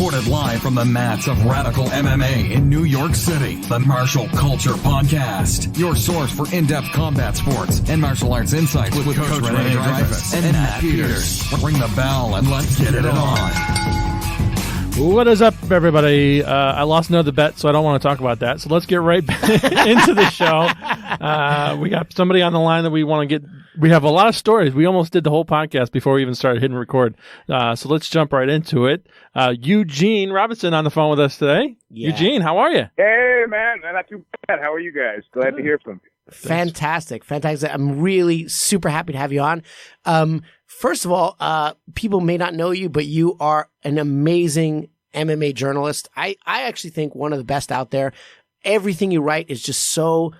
Recorded live from the mats of Radical MMA in New York City. The Martial Culture Podcast. Your source for in-depth combat sports and martial arts insights with Coach Renee Dreyfus and Matt Peters. Ring the bell and let's get it on. What is up, everybody? I lost another bet, so I don't want to talk about that. So let's get right into the show. We got somebody on the line that we want to get. We have a lot of stories. We almost did the whole podcast before we even started hitting record. So let's jump right into it. Eugene Robinson on the phone with us today. Yeah. Eugene, how are you? Hey, man. Not too bad. How are you guys? Glad to hear from you. Fantastic. I'm really super happy to have you on. First of all, people may not know you, but you are an amazing MMA journalist. I actually think one of the best out there. Everything you write is just so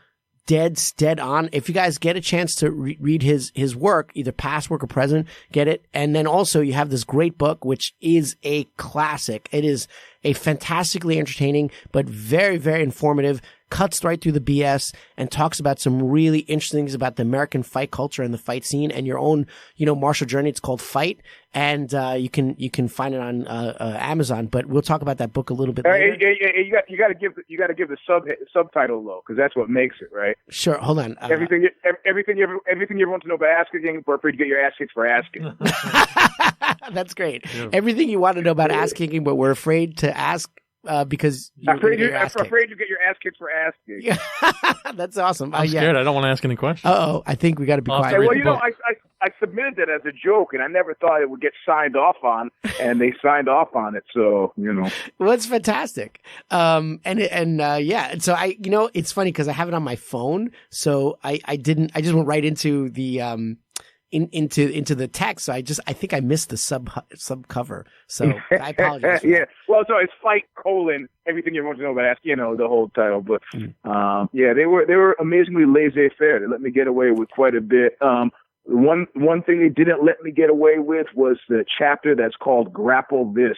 dead on. If you guys get a chance to read his work, either past work or present, get it. And then also you have this great book, which is a classic. It is a fantastically entertaining, but very, very informative, cuts right through the BS and talks about some really interesting things about the American fight culture and the fight scene and your own, martial journey. It's called Fight, and you can find it on Amazon. But we'll talk about that book a little bit later. You got to give the subtitle though, because that's what makes it, right? Sure. Hold on. Everything you ever want to know about asking, we're afraid to get your ass kicked for asking. That's great. Yeah. Everything you want to know about ass kicking, but we're afraid to ask. Because I'm afraid you get your ass kicked for asking. Yeah. That's awesome. I'm scared. I don't want to ask any questions. I think we got to be quiet. Well, I submitted that as a joke, and I never thought it would get signed off on, and they signed off on it. So Well, it's fantastic. And so it's funny because I have it on my phone, so I just went right into the into the text. So I think I missed the sub cover. So I apologize. Yeah. Well, so it's Fight : Everything You Want to Know About Ask, the whole title. But they were amazingly laissez-faire. They let me get away with quite a bit. One thing they didn't let me get away with was the chapter that's called Grapple This.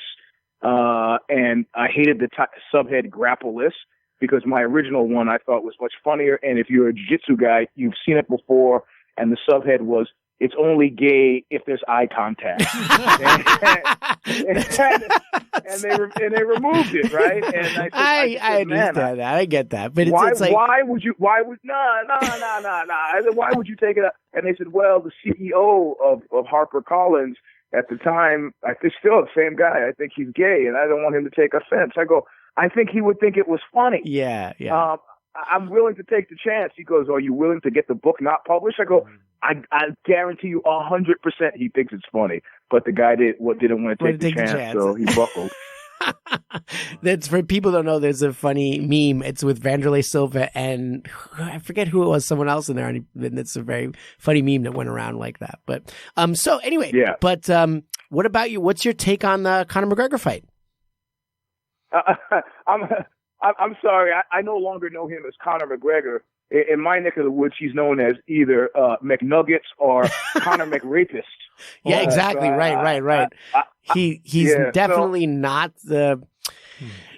And I hated the subhead Grapple This because my original one I thought was much funnier. And if you're a jiu-jitsu guy, you've seen it before. And the subhead was, "It's only gay if there's eye contact." and they removed it, right? And I understand that. I get that. But why would you take it up? And they said, well, the CEO of HarperCollins at the time, I think still the same guy, I think he's gay, and I don't want him to take offense. I go, I think he would think it was funny. Yeah. I'm willing to take the chance. He goes, are you willing to get the book not published? I go, I guarantee you 100% he thinks it's funny. But the guy didn't want to take the chance, so he buckled. That's for people who don't know. There's a funny meme. It's with Vanderlei Silva and I forget who it was. Someone else in there, and it's a very funny meme that went around like that. But so anyway, yeah. But what about you? What's your take on the Conor McGregor fight? I'm sorry. I no longer know him as Conor McGregor. In my neck of the woods, he's known as either McNuggets or Conor McRapist. Yeah, exactly. Right. He's definitely not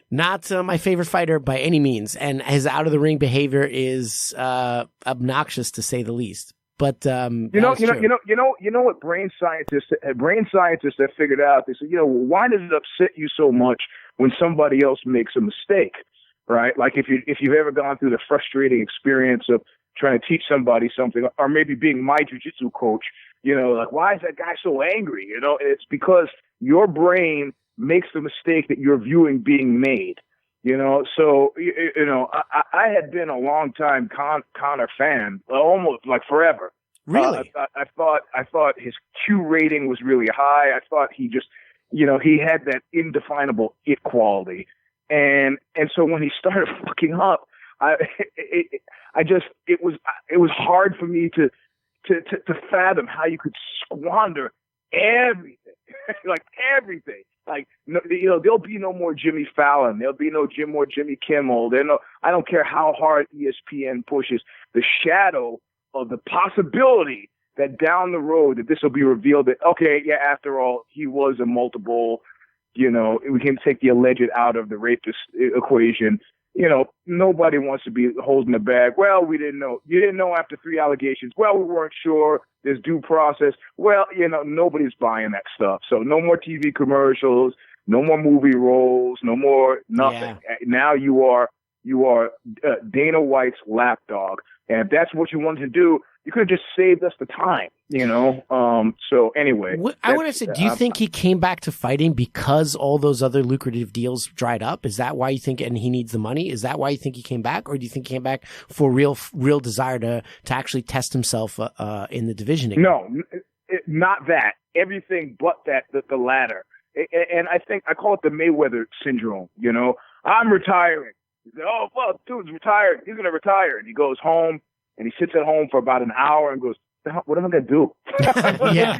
my favorite fighter by any means, and his out of the ring behavior is obnoxious to say the least. But you know what brain scientists have figured out. They said, why does it upset you so much when somebody else makes a mistake? Right? Like if you've ever gone through the frustrating experience of trying to teach somebody something, or maybe being my jiu-jitsu coach, like, why is that guy so angry? It's because your brain makes the mistake that you're viewing being made. So I had been a long time Conor fan, almost like forever. Really? I thought his Q rating was really high. I thought he just, he had that indefinable it quality. And so when he started fucking up, it was hard for me to fathom how you could squander everything, like everything. Like, there'll be no more Jimmy Fallon. There'll be no more Jimmy Kimmel. I don't care how hard ESPN pushes. The shadow of the possibility that down the road that this will be revealed that, okay, yeah, after all, he was a multiple. We can take the alleged out of the rapist equation. Nobody wants to be holding the bag. Well, we didn't know. You didn't know after 3 allegations. Well, we weren't sure. There's due process. Well, nobody's buying that stuff. So no more TV commercials. no more movie roles, no more nothing. Yeah. Now you are Dana White's lapdog, and if that's what you wanted to do, you could have just saved us the time, So anyway, I want to say, do you think he came back to fighting because all those other lucrative deals dried up? Is that why you think, and he needs the money? Is that why you think he came back, or do you think he came back for real desire to actually test himself in the division again? No, not that. Everything but that. The latter. And I think I call it the Mayweather syndrome. I'm retiring. Oh well, dude's retired. He's gonna retire, and he goes home. And he sits at home for about an hour and goes, what am I going to do? Yeah.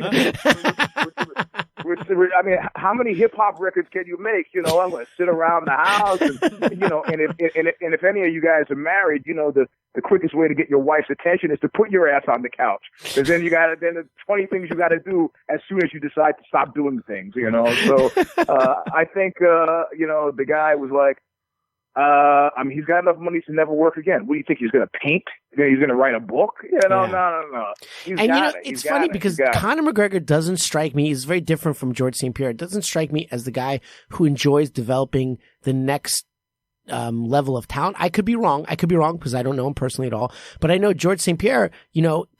I mean, how many hip hop records can you make? I'm going to sit around the house and if any of you guys are married, the quickest way to get your wife's attention is to put your ass on the couch. Because then there's 20 things you got to do as soon as you decide to stop doing things, So, I think, the guy was like, he's got enough money to never work again. What do you think? He's going to paint? He's going to write a book? No. It's funny because Conor McGregor doesn't strike me. He's very different from George St. Pierre. It doesn't strike me as the guy who enjoys developing the next level of talent. I could be wrong because I don't know him personally at all. But I know George St. Pierre,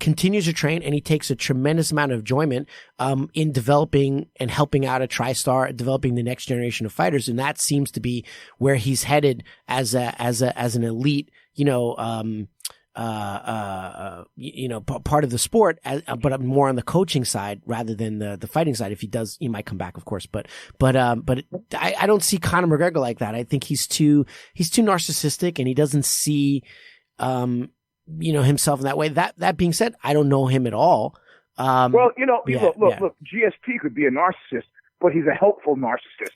continues to train, and he takes a tremendous amount of enjoyment in developing and helping out a TriStar, developing the next generation of fighters. And that seems to be where he's headed as an elite, part of the sport, but more on the coaching side rather than the fighting side. If he does, he might come back, of course. But I don't see Conor McGregor like that. I think he's too narcissistic, and he doesn't see, himself in that way. That being said, I don't know him at all. Look, GSP could be a narcissist, but he's a helpful narcissist,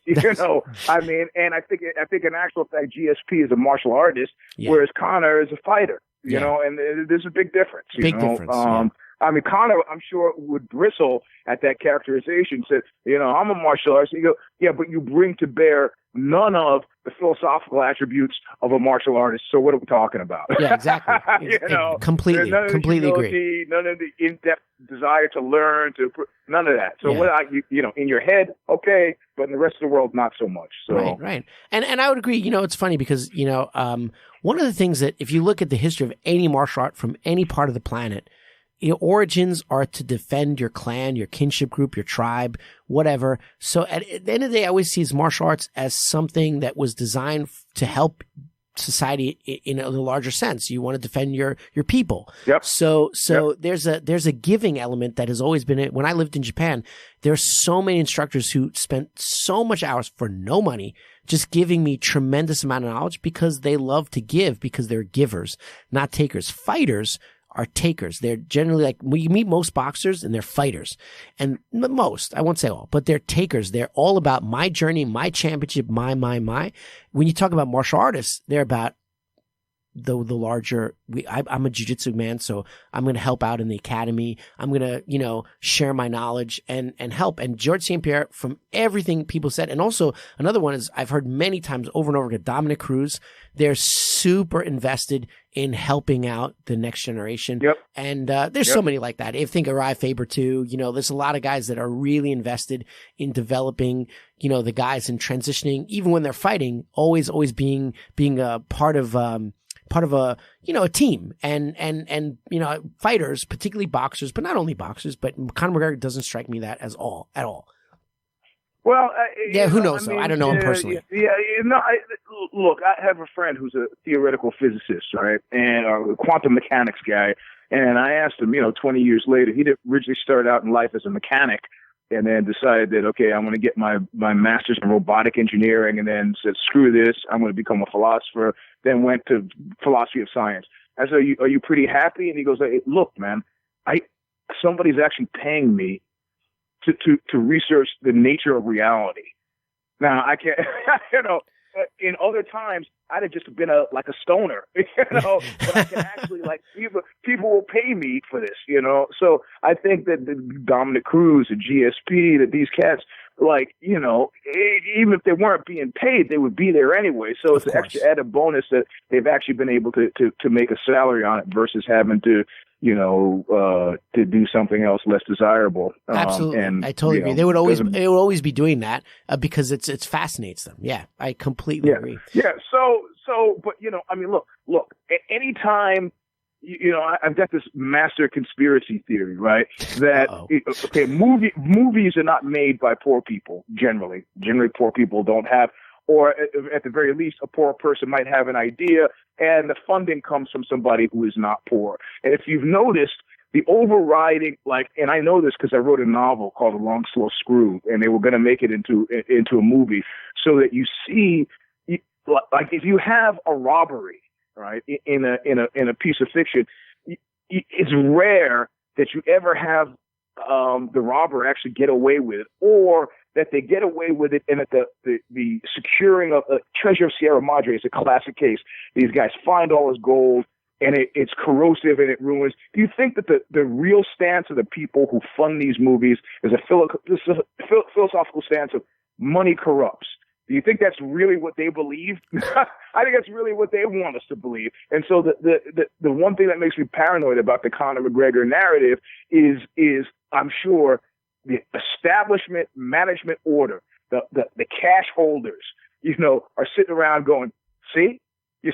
I mean, and I think in actual fact, GSP is a martial artist, whereas Conor is a fighter. And there's a big difference. I mean, Conor, I'm sure, would bristle at that characterization. Said, I'm a martial artist. You go, yeah, but you bring to bear none of the philosophical attributes of a martial artist. So what are we talking about? Yeah, exactly. Completely agree. None of the in-depth desire to learn, none of that. So in your head, okay, but in the rest of the world, not so much. So right. And I would agree. It's funny because one of the things that if you look at the history of any martial art from any part of the planet, your origins are to defend your clan, your kinship group, your tribe, whatever. So at the end of the day, I always see martial arts as something that was designed to help society in a larger sense. You want to defend your people. Yep. So there's a giving element that has always been it. When I lived in Japan, there's so many instructors who spent so much hours for no money just giving me tremendous amount of knowledge because they love to give, because they're givers, not takers. Fighters are takers. They're generally like, when you meet most boxers and they're fighters, and most, I won't say all, but they're takers. They're all about my journey, my championship, my. When you talk about martial artists, they're about the larger, I'm a jiu-jitsu man, so I'm going to help out in the academy. I'm going to, share my knowledge and help. And George St. Pierre, from everything people said, and also another one is I've heard many times over and over again, Dominic Cruz, they're super invested in helping out the next generation. Yep. And there's so many like that. I think Uriah Faber too, there's a lot of guys that are really invested in developing, the guys and transitioning, even when they're fighting, always being a part of a, a team and, fighters, particularly boxers, but not only boxers, but Conor McGregor doesn't strike me that at all. Well, who knows though? I don't know him personally. Look, I have a friend who's a theoretical physicist, right? And a quantum mechanics guy. And I asked him, 20 years later, he originally started out in life as a mechanic and then decided that, okay, I'm going to get my master's in robotic engineering, and then said, screw this, I'm going to become a philosopher, then went to philosophy of science. I said, are you pretty happy? And he goes, hey, look, man, somebody's actually paying me to research the nature of reality. Now, I can't, in other times, I'd have just been a stoner, but I can actually, people will pay me for this, So I think that the Dominic Cruz, the GSP, that these cats, even if they weren't being paid, they would be there anyway. So it's an extra added bonus that they've actually been able to make a salary on it versus having to, to do something else less desirable. Absolutely. And I totally agree. They would always be doing that because it fascinates them. Yeah, I completely agree. Yeah. So, but look, at any time, I've got this master conspiracy theory, right? That, movies are not made by poor people, generally. Generally, poor people don't have, or at the very least, a poor person might have an idea, and the funding comes from somebody who is not poor. And if you've noticed, the overriding, and I know this because I wrote a novel called A Long Slow Screw, and they were going to make it into a movie, so that you see, if you have a robbery, right, in a piece of fiction, it's rare that you ever have the robber actually get away with it, or that they get away with it, and that the securing of Treasure of Sierra Madre is a classic case. These guys find all this gold, and it's corrosive and it ruins. Do you think that the real stance of the people who fund these movies is a philosophical stance of money corrupts? Do you think that's really what they believe? I think that's really what they want us to believe. And so the one thing that makes me paranoid about the Conor McGregor narrative is I'm sure the establishment management order, the cash holders, are sitting around going, see, you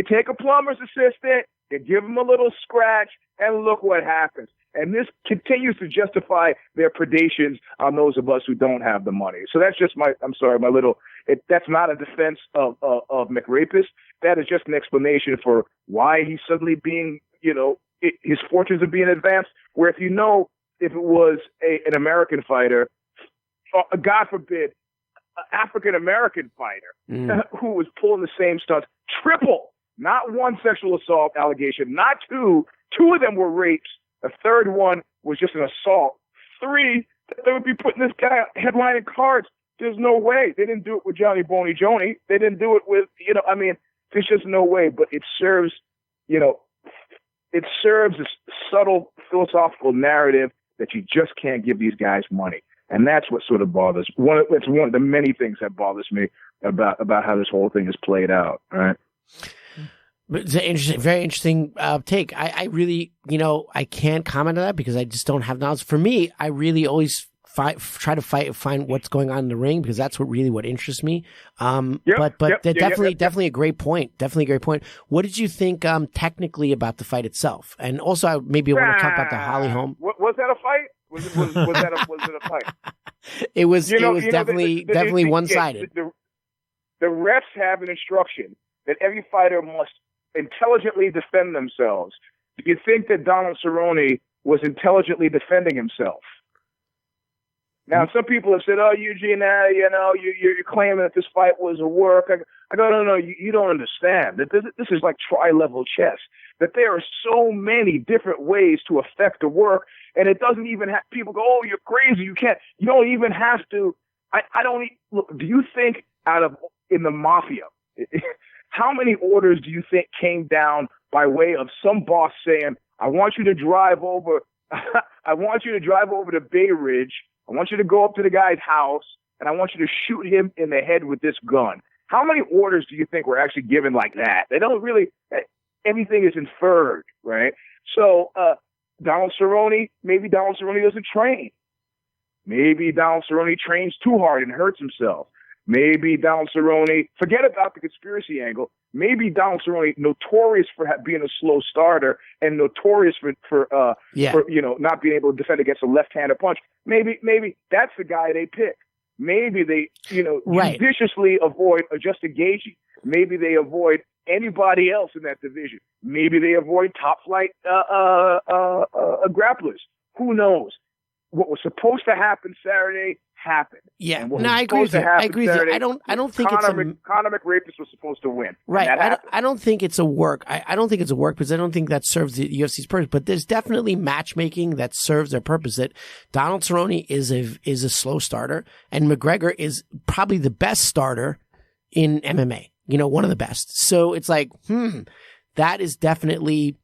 take a plumber's assistant, you give them a little scratch, and look what happens. And this continues to justify their predations on those of us who don't have the money. So that's just that's not a defense of McRapist. That is just an explanation for why he's suddenly being, his fortunes are being advanced. Where if it was an American fighter, God forbid, an African-American fighter who was pulling the same stunts, triple, not one sexual assault allegation, not two of them were rapes. A third one was just an assault. 3, they would be putting this guy headlining cards. There's no way. They didn't do it with Johnny Boney Joni. They didn't do it with, there's just no way. But it serves, a subtle philosophical narrative that you just can't give these guys money. And that's what sort of bothers. It's one of the many things that bothers me about how this whole thing is played out. All right. But it's an interesting, very interesting take. I really, I can't comment on that because I just don't have knowledge. For me, I really always try to find what's going on in the ring because that's what interests me. Definitely a great point. Definitely a great point. What did you think technically about the fight itself? And also, maybe I want to talk about the Holly Holm. Was that a fight? Was it a fight? It was definitely one-sided. The refs have an instruction that every fighter must intelligently defend themselves. Do you think that Donald Cerrone was intelligently defending himself? Now, some people have said, "Oh, Eugene, you're claiming that this fight was a work." I go, no, you don't understand that this is like tri-level chess. That there are so many different ways to affect the work, and it doesn't even have people go, "Oh, you're crazy. You can't. You don't even have to." Look. Do you think in the mafia? How many orders do you think came down by way of some boss saying, "I want you to drive over, I want you to drive over to Bay Ridge. I want you to go up to the guy's house, and I want you to shoot him in the head with this gun"? How many orders do you think were actually given like that? They don't really. Everything is inferred, right? So Donald Cerrone, maybe Donald Cerrone doesn't train. Maybe Donald Cerrone trains too hard and hurts himself. Maybe Donald Cerrone, forget about the conspiracy angle. Maybe Donald Cerrone, notorious for being a slow starter and notorious for not being able to defend against a left-handed punch. Maybe that's the guy they pick. Maybe they, judiciously avoid Justin Gaethje. Maybe they avoid anybody else in that division. Maybe they avoid top-flight grapplers. Who knows? What was supposed to happen Saturday happened. Yeah, no, I agree with you. I agree with you. I don't think Conor McRapist was supposed to win. Right. I don't think it's a work. I don't think it's a work because I don't think that serves the UFC's purpose. But there's definitely matchmaking that serves their purpose. That Donald Cerrone is a slow starter, and McGregor is probably the best starter in MMA. One of the best. So it's like, that is definitely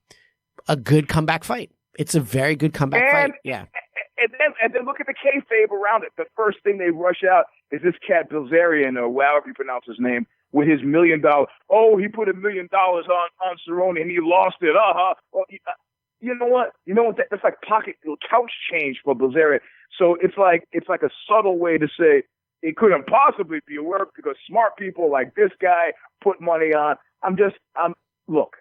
a good comeback fight. It's a very good comeback fight. Yeah. And then look at the kayfabe around it. The first thing they rush out is this cat Bilzerian, or however you pronounce his name, with his $1 million. Oh, he put $1 million on Cerrone and he lost it. Well, you know what? That's like pocket couch change for Bilzerian. So it's like a subtle way to say it couldn't possibly be a work because smart people like this guy put money on. Look.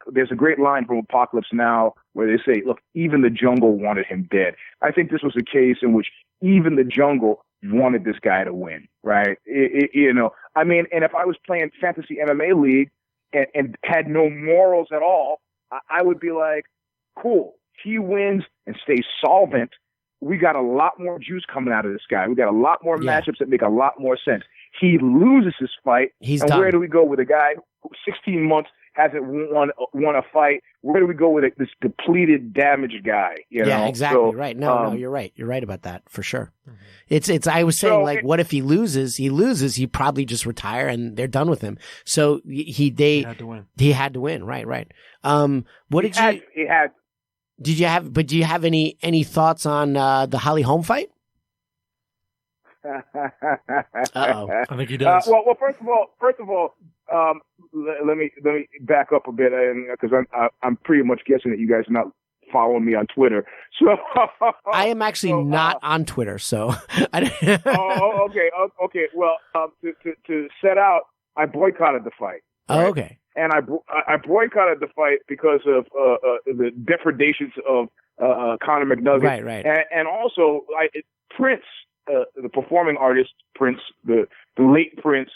There's a great line from Apocalypse Now where they say, "Look, even the jungle wanted him dead." I think this was a case in which even the jungle wanted this guy to win, right? And if I was playing fantasy MMA league and had no morals at all, I would be like, cool, he wins and stays solvent. We got a lot more juice coming out of this guy. We got a lot more matchups that make a lot more sense. He loses his fight. He's and done. Where do we go with a guy who 16 months hasn't won a fight? Where do we go with this depleted, damaged guy? You know? Exactly. So, right. No, you're right. You're right about that for sure. It's, I was saying what if he loses, he probably just retire and they're done with him. So he had to win. He had to win. Right. Do you have any thoughts on the Holly Holm fight? Uh-oh. I think he does. Well, first of all, let me back up a bit, because I'm pretty much guessing that you guys are not following me on Twitter. So I am actually not on Twitter, so. Okay. Well, to set out, I boycotted the fight. Right? Oh, okay. And I boycotted the fight because of the depredations of Conor McNugget. Right. And also, Prince, the performing artist, Prince, the late Prince,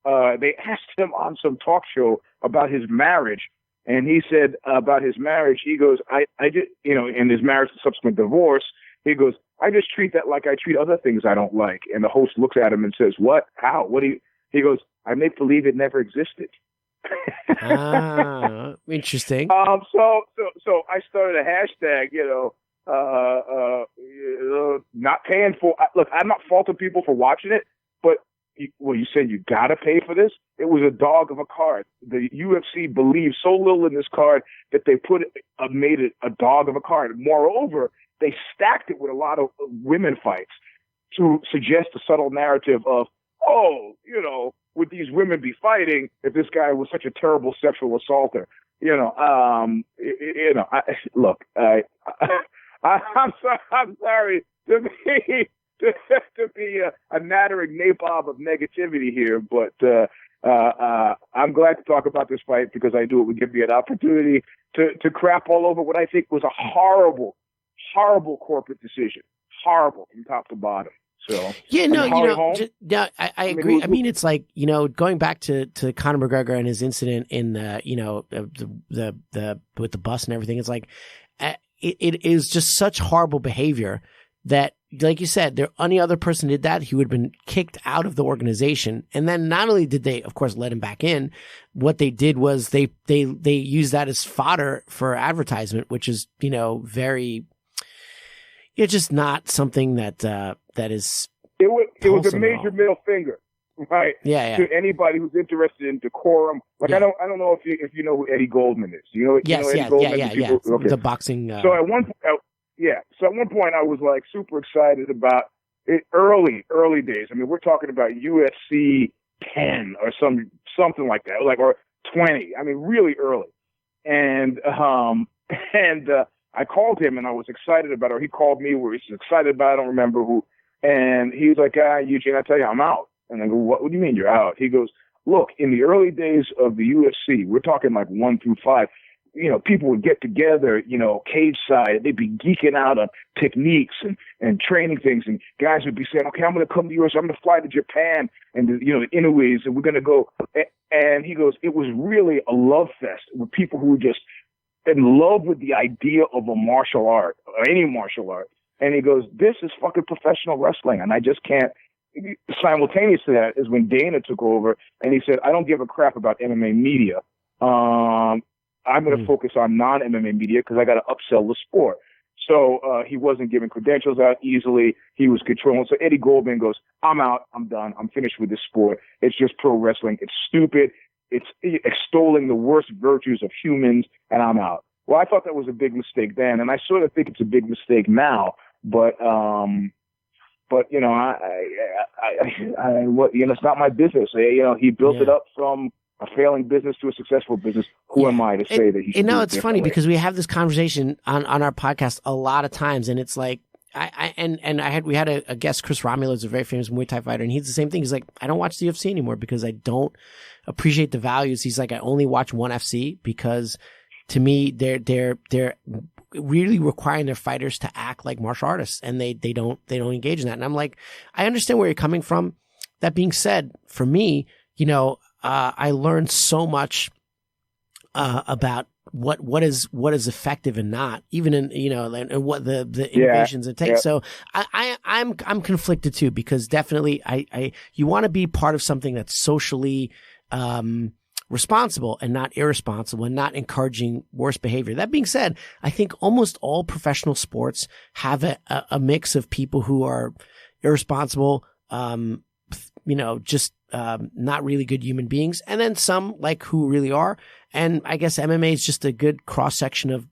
they asked him on some talk show about his marriage. And he said about his marriage, he goes, I just, in his marriage and subsequent divorce, he goes, I just treat that like I treat other things I don't like. And the host looks at him and says, what? How? What do you? He goes, I make believe it never existed. Interesting. So I started a hashtag, not paying for. Look, I'm not faulting people for watching it, but you said you gotta pay for this. It was a dog of a card. The UFC believed so little in this card that they made it a dog of a card. Moreover, they stacked it with a lot of women fights to suggest a subtle narrative of, would these women be fighting if this guy was such a terrible sexual assaulter? I'm sorry to be a nattering nabob of negativity here, but I'm glad to talk about this fight because I knew it would give me an opportunity to crap all over what I think was a horrible corporate decision, horrible from top to bottom. So I agree. I mean, it's like going back to Conor McGregor and his incident in the with the bus and everything. It's like it is just such horrible behavior that, like you said, any other person did that, he would have been kicked out of the organization. And then not only did they, of course, let him back in, what they did was they used that as fodder for advertisement, which is very. It's just not something that is. It was a major middle finger, right? Yeah. To anybody who's interested in decorum. Like I don't know if you know who Eddie Goldman is. Yes, Eddie Goldman? Yeah. Okay. The boxing. So at one point I was like super excited about it. Early days. I mean, we're talking about UFC 10 or something like that, or 20. I mean, really early. And I called him and I was excited about it. Or he called me where he's excited about it. I don't remember who. And he was like, Eugene, I tell you, I'm out. And I go, what do you mean you're out? He goes, look, in the early days of the UFC, we're talking like 1 through 5, people would get together, cage side. They'd be geeking out on techniques and training things. And guys would be saying, okay, I'm going to come to yours. I'm going to fly to Japan and, the Inoues, and we're going to go. And he goes, it was really a love fest with people who were just in love with the idea of a martial art or any martial art. And he goes, this is fucking professional wrestling. And I just can't. Simultaneous to that is when Dana took over and he said, I don't give a crap about MMA media. I'm going to focus on non-MMA media because I got to upsell the sport. So he wasn't giving credentials out easily. He was controlling. So Eddie Goldman goes, I'm out. I'm done. I'm finished with this sport. It's just pro wrestling. It's stupid. It's extolling the worst virtues of humans, and I'm out. Well, I thought that was a big mistake then, and I sort of think it's a big mistake now. But it's not my business. He built it up from a failing business to a successful business, who am I to say that he should? It's funny because we have this conversation on our podcast a lot of times, and it's like we had a guest, Chris Romulus, a very famous Muay Thai fighter, and he's the same thing. He's like, I don't watch the UFC anymore because I don't appreciate the values. He's like, I only watch ONE FC because to me they're really requiring their fighters to act like martial artists, and they don't engage in that. And I'm like, I understand where you're coming from. That being said, for me, I learned so much about what is effective and not, even in and what the innovations it takes. Yeah. So I'm conflicted too, because definitely you want to be part of something that's socially responsible and not irresponsible and not encouraging worse behavior. That being said, I think almost all professional sports have a mix of people who are irresponsible, just not really good human beings, and then some like who really are. And I guess MMA is just a good cross section of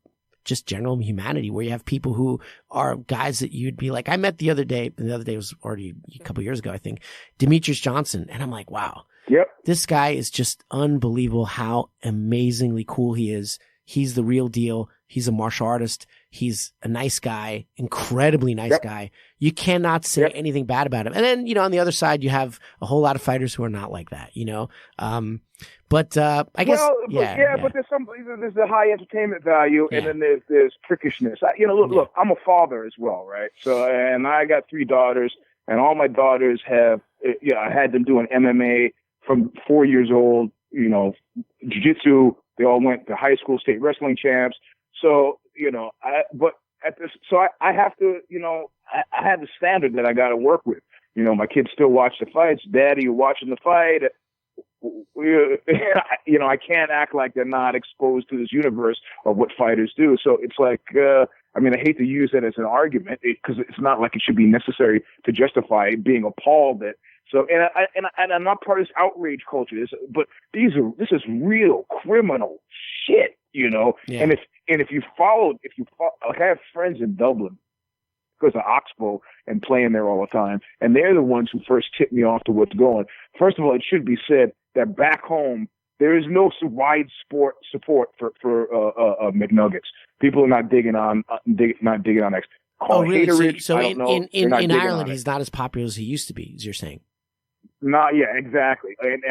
just general humanity, where you have people who are guys that you'd be like, I met the other day was already a couple years ago, I think, Demetrius Johnson. And I'm like, wow, this guy is just unbelievable how amazingly cool he is. He's the real deal. He's a martial artist. He's a nice guy, incredibly nice guy. You cannot say anything bad about him. And then, on the other side, you have a whole lot of fighters who are not like that, But I guess, but there's a high entertainment value, and then there's prickishness. Look, I'm a father as well, right? So, and I got 3 daughters, and all my daughters have, I had them doing MMA from 4 years old, jiu-jitsu. They all went to high school state wrestling champs. So, I have to, I have the standard that I got to work with. My kids still watch the fights. Daddy, you're watching the fight. I can't act like they're not exposed to this universe of what fighters do. So it's like, I hate to use that as an argument because it's not like it should be necessary to justify being appalled at. So, and I'm not part of this outrage culture. But this is real criminal shit, Yeah. And if you follow, like I have friends in Dublin, because of Oxbow and playing there all the time, and they're the ones who first tipped me off to what's going. First of all, it should be said that back home there is no wide support for McNuggets. People are not digging on X. Really? So in Ireland, he's not as popular as he used to be, as you're saying. Exactly. And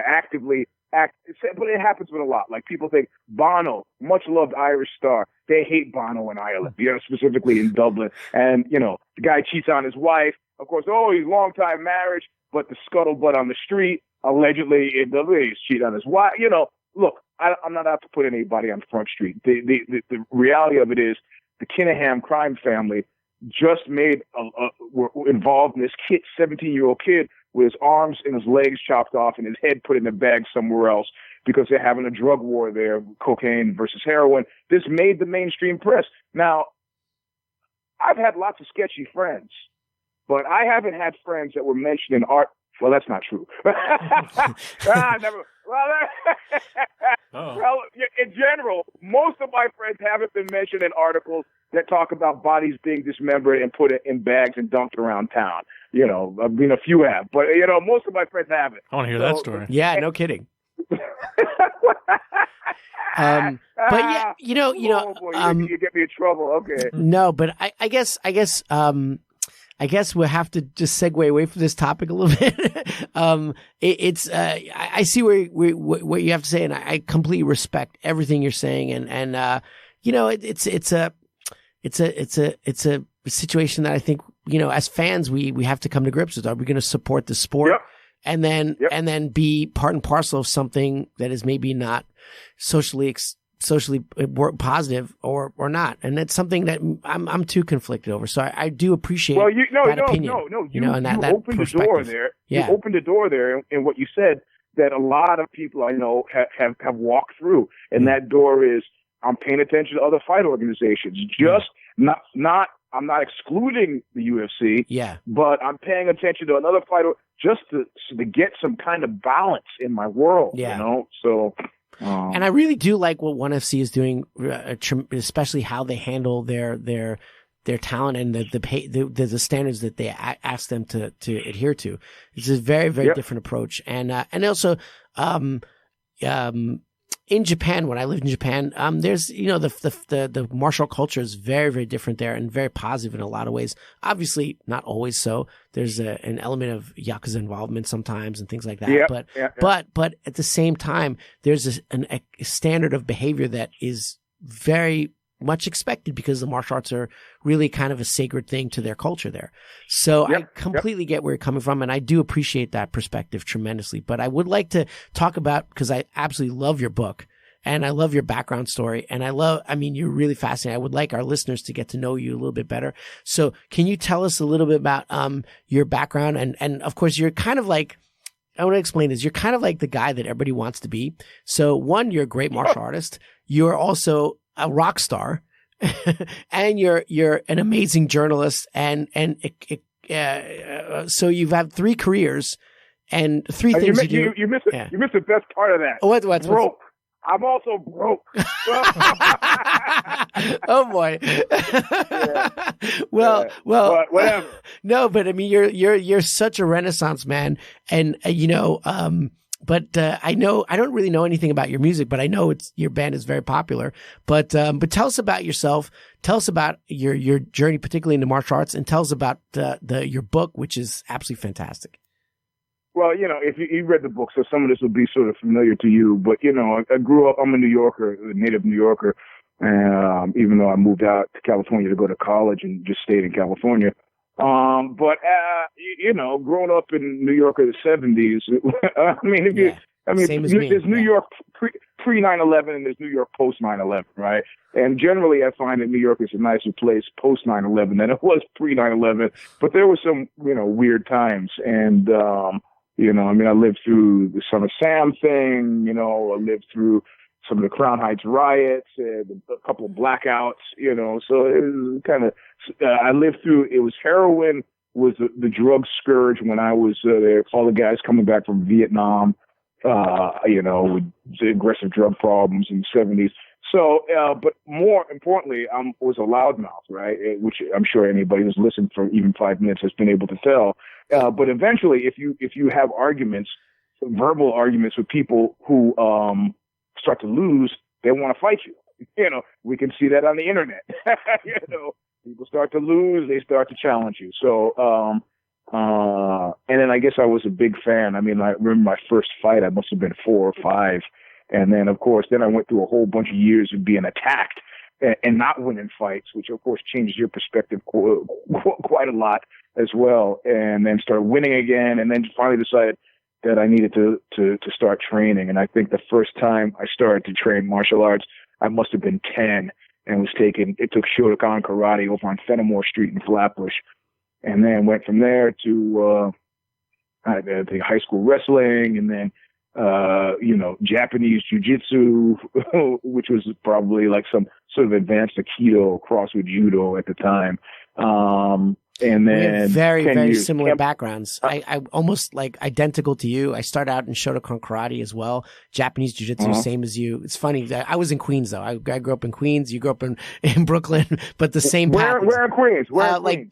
actively but it happens with a lot. Like people think Bono, much loved Irish star, they hate Bono in Ireland, specifically in Dublin. And, the guy cheats on his wife. Of course, he's long-time marriage, but the scuttlebutt on the street, allegedly in Dublin, he's cheating on his wife. Look, I'm not out to put anybody on Front Street. The reality of it is the Kinaham crime family just were involved in this 17-year-old kid with his arms and his legs chopped off and his head put in a bag somewhere else because they're having a drug war there, cocaine versus heroin. This made the mainstream press. Now, I've had lots of sketchy friends, but I haven't had friends that were mentioned in art. Well, that's not true. Well, in general, most of my friends haven't been mentioned in articles that talk about bodies being dismembered and put in bags and dumped around town. A few have, but most of my friends haven't. I want to hear that story. Yeah, no kidding. But yeah, oh boy, you get me in trouble. Okay. No, but I guess we'll have to just segue away from this topic a little bit. I see what you have to say, and I completely respect everything you're saying. And it's a situation that I think, as fans, we have to come to grips with. Are we going to support the sport? Yep. And then be part and parcel of something that is maybe not socially positive or not, and that's something that I'm too conflicted over. So I do appreciate. Well, that opinion. You opened the door there. Yeah. You opened the door there, in what you said that a lot of people I know have walked through, and that door is I'm paying attention to other fight organizations. Just not. I'm not excluding the UFC. Yeah. But I'm paying attention to another fighter just to get some kind of balance in my world. Yeah. So. And I really do like what ONE FC is doing, especially how they handle their their talent and the standards that they ask them to adhere to. It's a very, very different approach. And also, in Japan, when I lived in Japan, there's, the martial culture is very, very different there and very positive in a lot of ways. Obviously, not always so. There's an element of Yakuza involvement sometimes and things like that. But at the same time, there's a standard of behavior that is very much expected because the martial arts are really kind of a sacred thing to their culture there. So I completely get where you're coming from, and I do appreciate that perspective tremendously. But I would like to talk about, because I absolutely love your book and I love your background story, and you're really fascinating. I would like our listeners to get to know you a little bit better. So can you tell us a little bit about your background? And of course, you're kind of like, I want to explain this. You're kind of like the guy that everybody wants to be. So one, you're a great martial artist. You're also a rock star, and you're an amazing journalist, and so you've had 3 careers and 3 things you do. You missed the best part of that. What's broke? I'm also broke. Oh boy. Well, but whatever. No, but I mean, you're such a Renaissance man, and But I don't really know anything about your music, but I know your band is very popular. But tell us about yourself. Tell us about your journey, particularly into martial arts, and tell us about your book, which is absolutely fantastic. Well, if you read the book, so some of this will be sort of familiar to you. But I grew up. I'm a New Yorker, a native New Yorker, even though I moved out to California to go to college and just stayed in California. Growing up in New York in the 70s, there's New York pre 9/11 and there's New York post 9/11, right? And generally, I find that New York is a nicer place post 9/11 than it was pre 9/11. But there were some, weird times, and I lived through the Son of Sam thing. I lived through some of the Crown Heights riots, a couple of blackouts, so it was kind of, I lived through, it was heroin was the drug scourge when I was there, all the guys coming back from Vietnam, with the aggressive drug problems in the 70s. So, but more importantly, was a loudmouth, right? Which I'm sure anybody who's listened for even 5 minutes has been able to tell. But eventually, if you have arguments, verbal arguments with people who, start to lose, they want to fight you. We can see that on the internet. People start to lose, they start to challenge you. So, and then I guess I was a big fan. I remember my first fight, I must have been 4 or 5. And then, of course, I went through a whole bunch of years of being attacked and not winning fights, which, of course, changes your perspective quite a lot as well. And then started winning again, and then finally decided that I needed to start training. And I think the first time I started to train martial arts, I must have been 10 and it took Shotokan karate over on Fenimore Street in Flatbush. And then went from there to the high school wrestling, and then, Japanese jiu-jitsu, which was probably like some sort of advanced Aikido crossed with judo at the time. And then we have very, very similar backgrounds. I almost like identical to you. I started out in Shotokan karate as well. Japanese jiu-jitsu, same as you. It's funny. I was in Queens though. I grew up in Queens. You grew up in Brooklyn, but the same path. Where in Queens?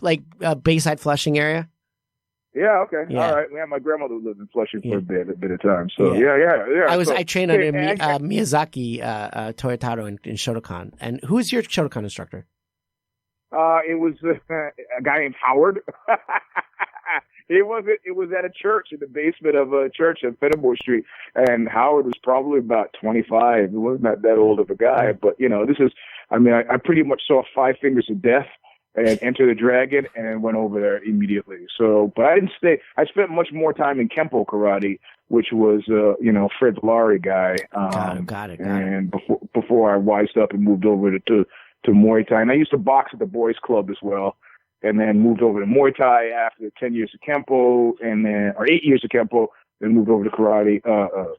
Like Bayside Flushing area. Yeah. Okay. Yeah. All right. Yeah. My grandmother lived in Flushing for a bit of time. So yeah. I trained under Miyazaki Toyotaro in Shotokan. And who is your Shotokan instructor? It was a guy named Howard. It was at a church, in the basement of a church on Fenimore Street. And Howard was probably about 25. He wasn't that old of a guy. But, I pretty much saw 5 Fingers of Death and Enter the Dragon and went over there immediately. So, but I didn't stay. I spent much more time in Kempo karate, which was, Fred Laurie guy. Got it. And before I wised up and moved over to Muay Thai. And I used to box at the boys club as well, and then moved over to Muay Thai after 10 years of Kempo, or 8 years of Kempo, then moved over to karate,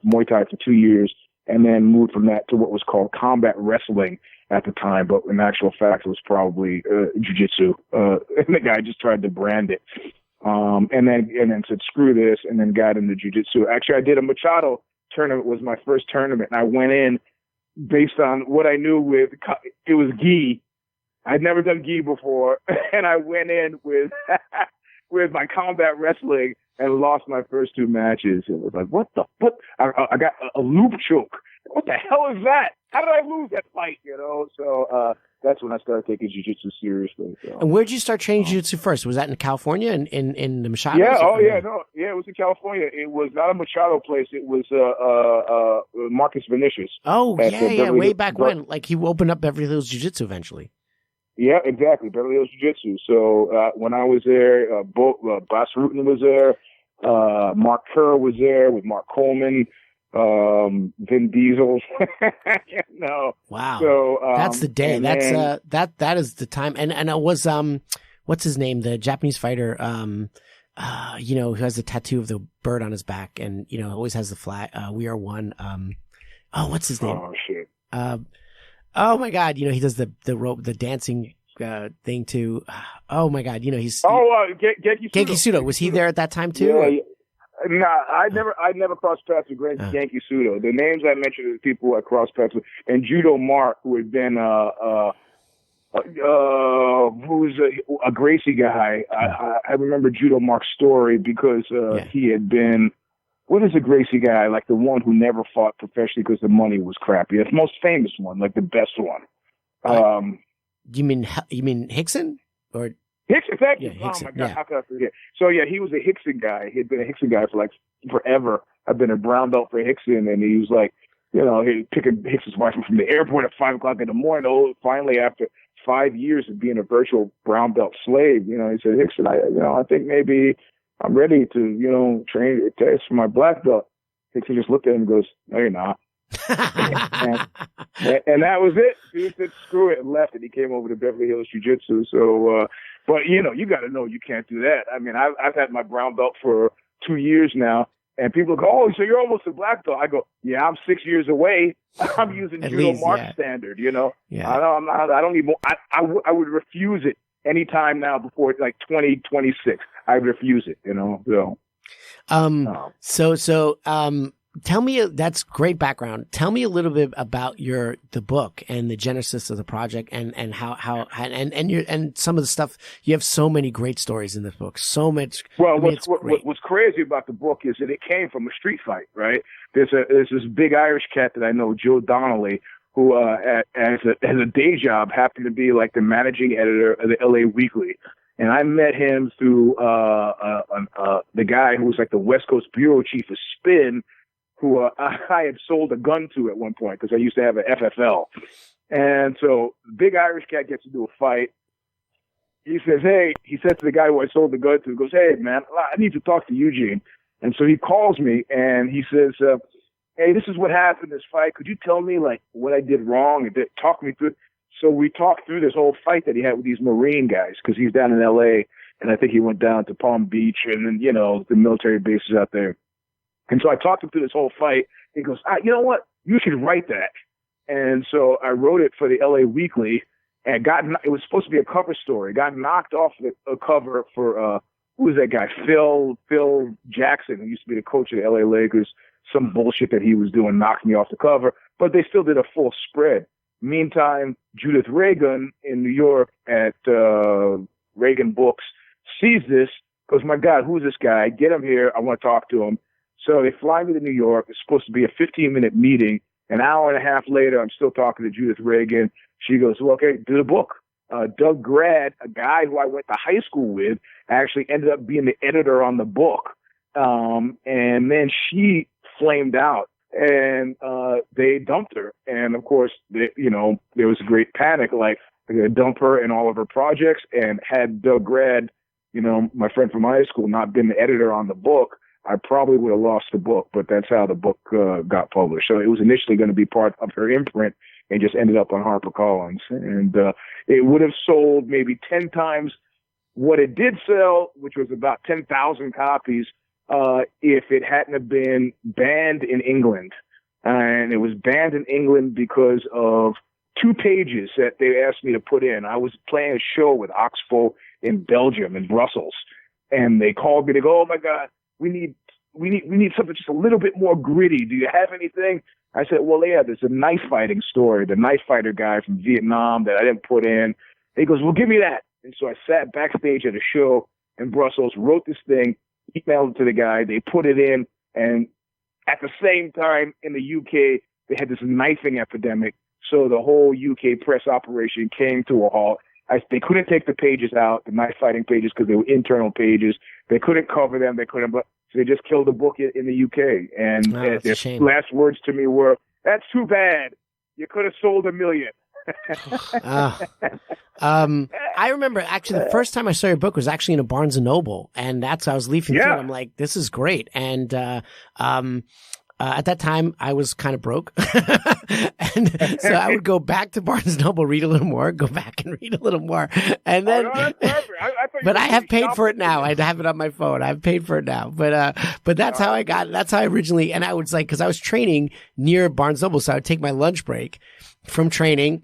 Muay Thai for 2 years, and then moved from that to what was called combat wrestling at the time, but in actual fact it was probably jiu-jitsu. And the guy just tried to brand it. And then said, screw this, and then got into jiu-jitsu. Actually, I did a Machado tournament, was my first tournament, and I went in based on what I knew it was gi, I'd never done gi before, and I went in with with my combat wrestling and lost my first 2 matches. It was like, what? I got a loop choke. What the hell is that? How did I lose that fight? So that's when I started taking jiu-jitsu seriously. So. And where'd you start training jiu-jitsu first? Was that in California, in the Machados? Yeah. It was in California. It was not a Machado place. It was Marcus Vinicius. Oh, yeah. Way back when, like he opened up Beverly Hills Jiu-Jitsu eventually. Yeah, exactly. Beverly Hills Jiu-Jitsu. So when I was there, Bas Rutten was there. Mark Kerr was there with Mark Coleman. Vin Diesel. Wow. So that's the day. That is the time. And it was what's his name? The Japanese fighter. Who has the tattoo of the bird on his back, and always has the flag. We are one. What's his name? Oh shit. Oh my God! He does the rope, the dancing thing too. Oh my God! He's Genki Sudo. Was he there at that time too? Yeah. Nah, I never crossed paths with Genki Sudo. The names I mentioned are the people I crossed paths with, and Judo Mark, who had been who's a Gracie guy. I remember Judo Mark's story because he had been. What is a Gracie guy? Like the one who never fought professionally because the money was crappy. The most famous one, like the best one. You mean Hickson or Hickson? Thank you. Yeah, Hickson, oh my God, how could I forget? So yeah, he was a Hickson guy. He had been a Hickson guy for like forever. I've been a brown belt for Hickson, and he was like, he'd pick Hickson's wife from the airport at 5 o'clock in the morning. Oh, finally, after 5 years of being a virtual brown belt slave, he said, Hickson, I think maybe I'm ready to, train test for my black belt. Hickson just looked at him and goes, no, you're not. and that was it. He said, screw it, and left, and he came over to Beverly Hills Jiu-Jitsu. So, but you got to know you can't do that. I mean, I've had my brown belt for 2 years now, and people go, oh, so you're almost a black belt. I go, yeah, I'm 6 years away. I'm using Judo Mark standard, Yeah. I don't need more. I would refuse it anytime now before like 2026. I refuse it, So. Tell me, that's great background. Tell me a little bit about the book and the genesis of the project and how and some of the stuff. You have so many great stories in this book. So much. Well, what's crazy about the book is that it came from a street fight, right? There's this big Irish cat that I know, Joe Donnelly, who as a day job happened to be like the managing editor of the LA Weekly. And I met him through the guy who was like the West Coast bureau chief of Spin, who I had sold a gun to at one point because I used to have an FFL. And so the big Irish cat gets into a fight. He says, he said to the guy who I sold the gun to, he goes, hey, man, I need to talk to Eugene. And so he calls me and he says, hey, this is what happened in this fight. Could you tell me like what I did wrong and talk me through it? So we talked through this whole fight that he had with these Marine guys because he's down in LA. And I think he went down to Palm Beach and then, the military bases out there. And so I talked him through this whole fight. He goes, you know what? You should write that. And so I wrote it for the LA Weekly and it was supposed to be a cover story. Got knocked off a cover for, who was that guy? Phil Jackson, who used to be the coach of the LA Lakers. Some bullshit that he was doing knocked me off the cover, but they still did a full spread. Meantime, Judith Reagan in New York at Reagan Books sees this, goes, my God, who's this guy? Get him here. I want to talk to him. So they fly me to New York. It's supposed to be a 15-minute meeting. An hour and a half later, I'm still talking to Judith Reagan. She goes, well, okay, do the book. Doug Grad, a guy who I went to high school with, actually ended up being the editor on the book. And then she flamed out, and they dumped her. And, of course, there was a great panic, like they're going to dump her in all of her projects. And had Doug Grad, my friend from high school, not been the editor on the book, I probably would have lost the book, but that's how the book got published. So it was initially going to be part of her imprint and just ended up on HarperCollins. And it would have sold maybe 10 times what it did sell, which was about 10,000 copies, if it hadn't have been banned in England. And it was banned in England because of 2 pages that they asked me to put in. I was playing a show with Oxbow in Belgium, in Brussels. And they called me to go, oh my God, we need something just a little bit more gritty. Do you have anything? I said, well, yeah, there's a knife fighting story, the knife fighter guy from Vietnam that I didn't put in. He goes, well, give me that. And so I sat backstage at a show in Brussels, wrote this thing, emailed it to the guy. They put it in, and at the same time in the UK, they had this knifing epidemic. So the whole UK press operation came to a halt. They couldn't take the pages out, the knife fighting pages, because they were internal pages. They couldn't cover them. So they just killed the book in the UK. And their last words to me were, "That's too bad. You could have sold 1 million." I remember actually the first time I saw your book was actually in a Barnes and Noble, and that's how I was leafing through it. I'm like, this is great. And at that time, I was kind of broke. And so I would go back to Barnes & Noble, read a little more, go back and read a little more. And then, that's perfect. but I have paid for it now. I have it on my phone. I've paid for it now. But that's how I got it. That's how I originally, and I was like, cause I was training near Barnes & Noble. So I would take my lunch break from training.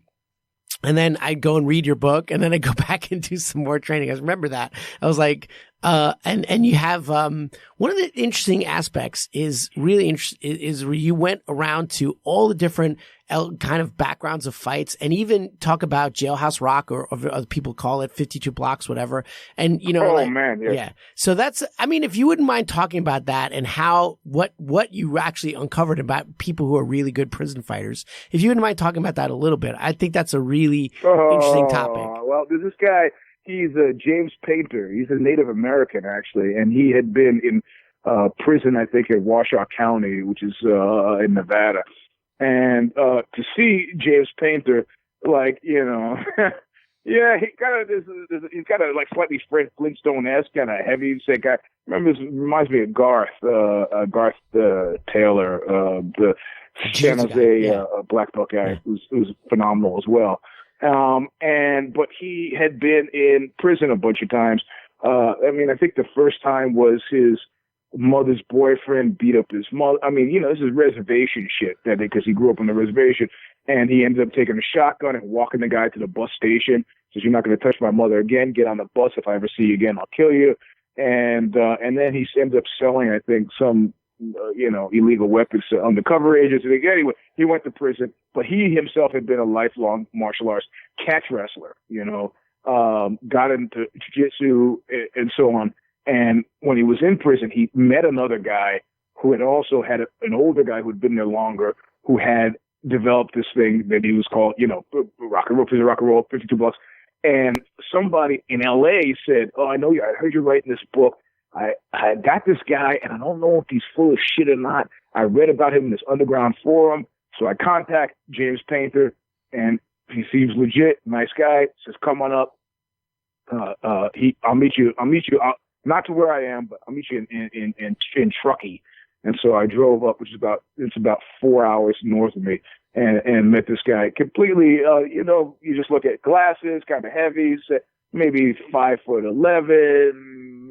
And then I'd go and read your book, and then I'd go back and do some more training. I remember that. I was like, and you have, one of the interesting aspects is really interesting is where you went around to all the different kind of backgrounds of fights, and even talk about Jailhouse Rock, or other people call it 52 Blocks, whatever. And, you know, yeah. So that's, I mean, if you wouldn't mind talking about that and how, what you actually uncovered about people who are really good prison fighters, if you wouldn't mind talking about that a little bit, I think that's a really interesting topic. Well, there's this guy, he's James Painter. He's a Native American, actually, and he had been in prison, I think, in Washoe County, which is in Nevada. And to see James Painter, like, you know, yeah, he's kind of like slightly Fred Flintstone-esque, kind of heavy set guy. Remember, this reminds me of Garth Taylor, the San Jose Black Belt guy, who's phenomenal as well. But he had been in prison a bunch of times. I mean, I think the first time was his mother's boyfriend beat up his mother. I mean, you know, this is reservation shit, because he grew up on the reservation, and he ended up taking a shotgun and walking the guy to the bus station. Says, "You're not going to touch my mother again. Get on the bus. If I ever see you again, I'll kill you." And then he ended up selling, I think, some, illegal weapons to undercover agents. Anyway, he went to prison, but he himself had been a lifelong martial arts catch wrestler, got into jiu-jitsu and so on. And when he was in prison, he met another guy who had also had an older guy who'd been there longer, who had developed this thing that he was called, rock and roll, 52 Blocks. And somebody in LA said, "Oh, I know you. I heard you writing this book. I got this guy, and I don't know if he's full of shit or not. I read about him in this underground forum. So I contact James Painter, and he seems legit, nice guy. Says, come on up. I'll meet you. Not to where I am, but I'll meet you in Truckee." And so I drove up, which is about 4 hours north of me, and met this guy. Completely, you just look at glasses, kind of heavy, maybe 5'11",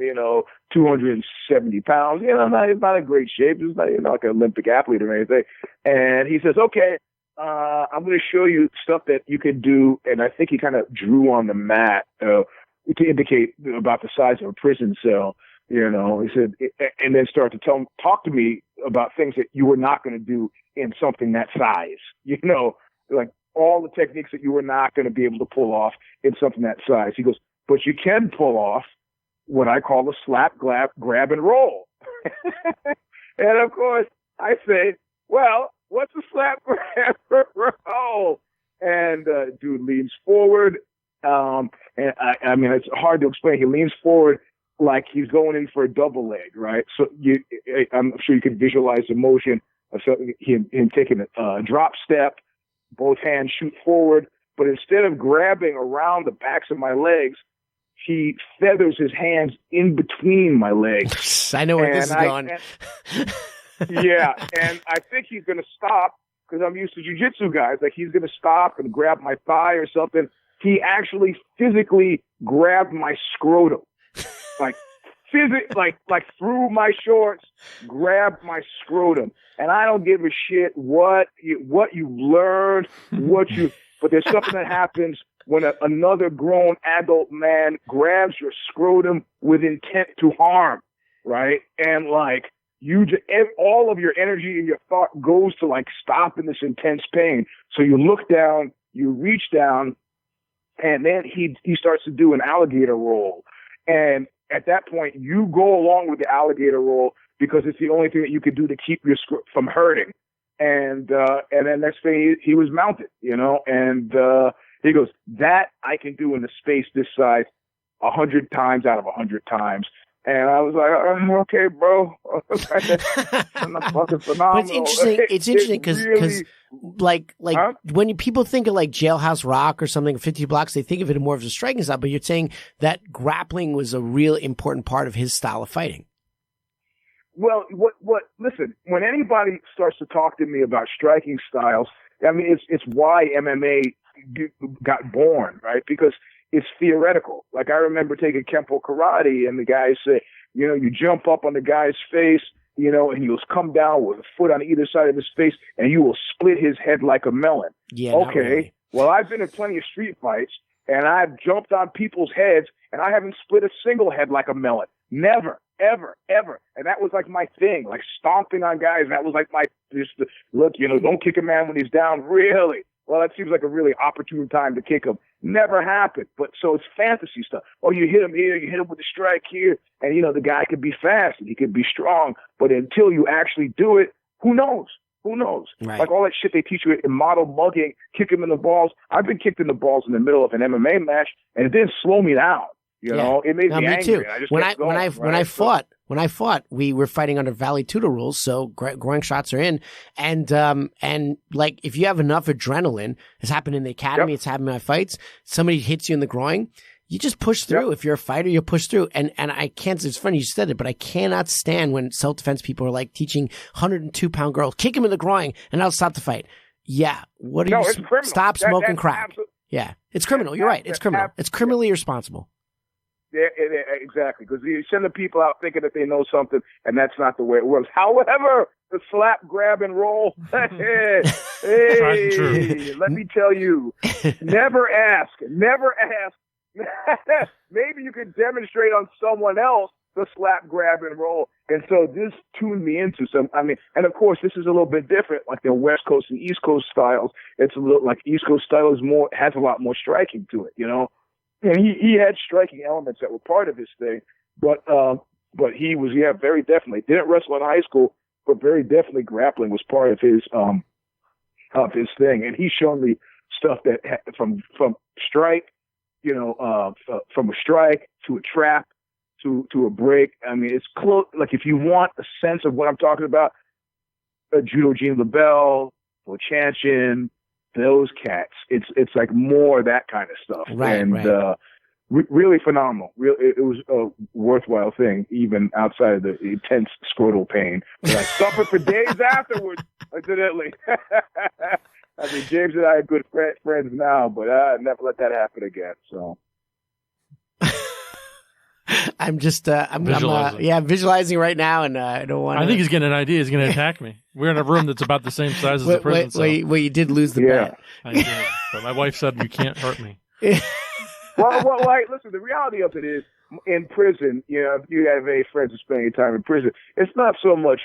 270 pounds. Not in great shape. He's not, like an Olympic athlete or anything. And he says, "Okay, I'm going to show you stuff that you can do." And I think he kind of drew on the mat to indicate about the size of a prison cell. He said, and then started to talk to me about things that you were not going to do in something that size. Like all the techniques that you were not going to be able to pull off in something that size. He goes, "But you can pull off what I call a slap, grab, and roll." And of course, I say, "Well, what's a slap, grab, roll?" And dude leans forward. And I mean, it's hard to explain. He leans forward like he's going in for a double leg, right? So I'm sure you can visualize the motion of him taking a drop step, both hands shoot forward, but instead of grabbing around the backs of my legs, he feathers his hands in between my legs. I know where this is going. Yeah, and I think he's going to stop, because I'm used to jiu-jitsu guys. Like, he's going to stop and grab my thigh or something. He actually physically grabbed my scrotum. Like through my shorts, grabbed my scrotum. And I don't give a shit what you learned, but there's something that happens when another grown adult man grabs your scrotum with intent to harm, right? And like, all of your energy and your thought goes to like stop in this intense pain. So you look down, you reach down, And then he starts to do an alligator roll. And at that point, you go along with the alligator roll because it's the only thing that you can do to keep your script from hurting. And then next thing he was mounted, and he goes, that I can do in a space this size 100 times out of 100 times. And I was like, okay, bro. I'm fucking phenomenal. But it's interesting because when people think of like Jailhouse Rock or something, 50 Blocks, they think of it more as a striking style, but you're saying that grappling was a real important part of his style of fighting. Well, listen, when anybody starts to talk to me about striking styles, I mean, it's why MMA got born, right? Because it's theoretical. Like I remember taking Kempo karate and the guys say, you jump up on the guy's face, and you'll come down with a foot on either side of his face and you will split his head like a melon. Yeah. Okay. Really. Well, I've been in plenty of street fights and I've jumped on people's heads and I haven't split a single head like a melon. Never, ever, ever. And that was like my thing, like stomping on guys. That was like look, don't kick a man when he's down. Really? Well, that seems like a really opportune time to kick him. Never happened. But so it's fantasy stuff. Oh, you hit him here, you hit him with a strike here. And, the guy could be fast and he could be strong. But until you actually do it, who knows? Who knows? Right. Like all that shit they teach you in model mugging, kick him in the balls. I've been kicked in the balls in the middle of an MMA match and it didn't slow me down. It made me angry. Too. I just when kept I fought, we were fighting under Valley Tudo rules, so groin shots are in. And like if you have enough adrenaline, it's happened in the academy, it's happened in my fights. Somebody hits you in the groin, you just push through. If you're a fighter, you push through. And I can't. It's funny you said it, but I cannot stand when self-defense people are like teaching 102-pound girls, kick him in the groin, and I'll stop the fight. Yeah, what are you? It's criminal. Stop smoking crack. Absolute. Yeah, it's criminal. You're right. It's criminal. It's criminally irresponsible. Yeah, exactly. Because you send the people out thinking that they know something, and that's not the way it works. However, the slap, grab, and roll. Hey, let me tell you, never ask. Maybe you can demonstrate on someone else the slap, grab, and roll. And so this tuned me into and of course, this is a little bit different, like the West Coast and East Coast styles. It's a little like East Coast style has a lot more striking to it, And he had striking elements that were part of his thing, but he was, very definitely didn't wrestle in high school, but very definitely grappling was part of his thing. And he's shown me stuff that from strike, from a strike to a trap to a break. I mean, it's close. Like if you want a sense of what I'm talking about, Eugene LaBelle, Bochanchin, those cats, it's like more that kind of stuff, really phenomenal. It was a worthwhile thing, even outside of the intense scrotal pain that I suffered for days afterwards. Incidentally, I mean, James and I are good friends now, but I never let that happen again. So. I'm just, I'm visualizing right now, and I don't want. I think he's getting an idea. He's going to attack me. We're in a room that's about the same size as the prison cell. Well, you did lose the bet. I did, but my wife said you can't hurt me. well, listen. The reality of it is, in prison, if you have any friends who spend any time in prison, it's not so much.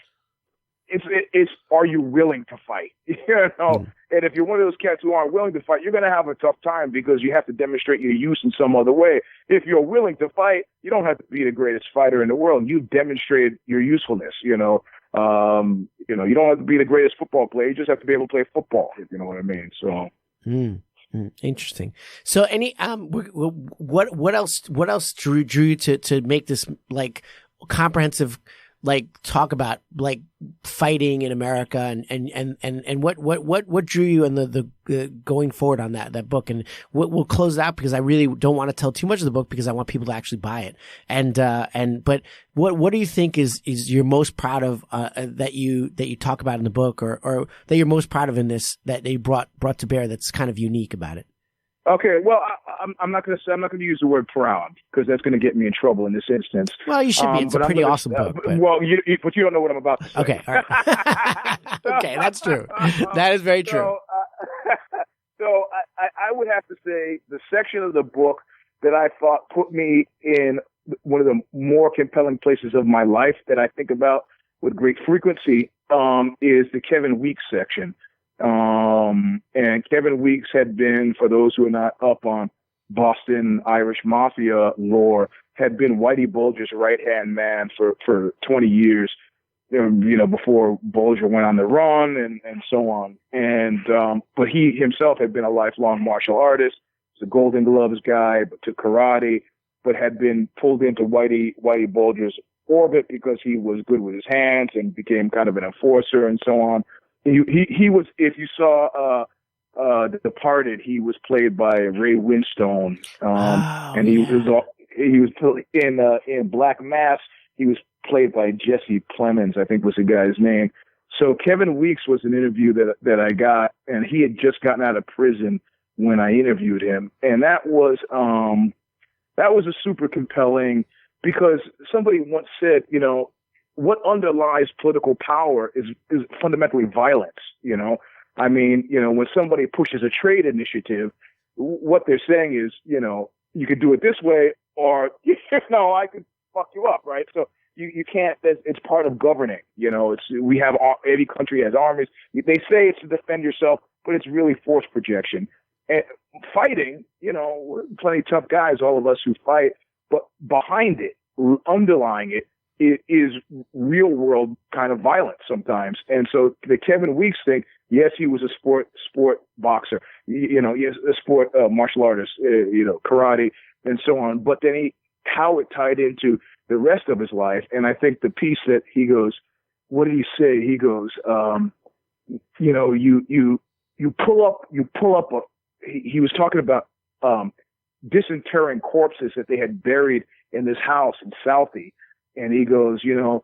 It's are you willing to fight? And if you're one of those cats who aren't willing to fight, you're going to have a tough time because you have to demonstrate your use in some other way. If you're willing to fight, you don't have to be the greatest fighter in the world. You've demonstrated your usefulness. You don't have to be the greatest football player. You just have to be able to play football. If you know what I mean. So. Interesting. So, any what else drew you to make this like comprehensive talk about like fighting in America and what drew you in the going forward on that book? And we'll close it out because I really don't want to tell too much of the book because I want people to actually buy it. But what do you think is you're most proud of that you talk about in the book or that you're most proud of in this that you brought to bear that's kind of unique about it? Okay, well, I'm not going to use the word proud because that's going to get me in trouble in this instance. Well, you should be. It's a pretty awesome book. But... Well, but you don't know what I'm about to say. Okay, all right. Okay, that's true. That is very true. So I would have to say the section of the book that I thought put me in one of the more compelling places of my life that I think about with great frequency is the Kevin Weeks section. And Kevin Weeks had been, for those who are not up on Boston Irish Mafia lore, had been Whitey Bulger's right-hand man for 20 years, before Bulger went on the run and so on. And but he himself had been a lifelong martial artist. He's a Golden Gloves guy, but took karate, but had been pulled into Whitey Bulger's orbit because he was good with his hands and became kind of an enforcer and so on. He was, if you saw The Departed, he was played by Ray Winstone, and he was in Black Mass. He was played by Jesse Plemons, I think was the guy's name. So Kevin Weeks was an interview that I got, and he had just gotten out of prison when I interviewed him, and that was a super compelling, because somebody once said, what underlies political power is fundamentally violence. I mean, when somebody pushes a trade initiative, what they're saying is, you could do it this way, or I could fuck you up, right? So you can't. It's part of governing. We have every country has armies. They say it's to defend yourself, but it's really force projection. And fighting, we're plenty tough guys, all of us who fight, but behind it, underlying it is real world kind of violence sometimes. And so the Kevin Weeks thing, yes, he was a sport boxer, yes, a sport martial artist, karate and so on. But then how it tied into the rest of his life. And I think the piece that he goes, what did he say? He goes, you pull up he was talking about disinterring corpses that they had buried in this house in Southie. And he goes, you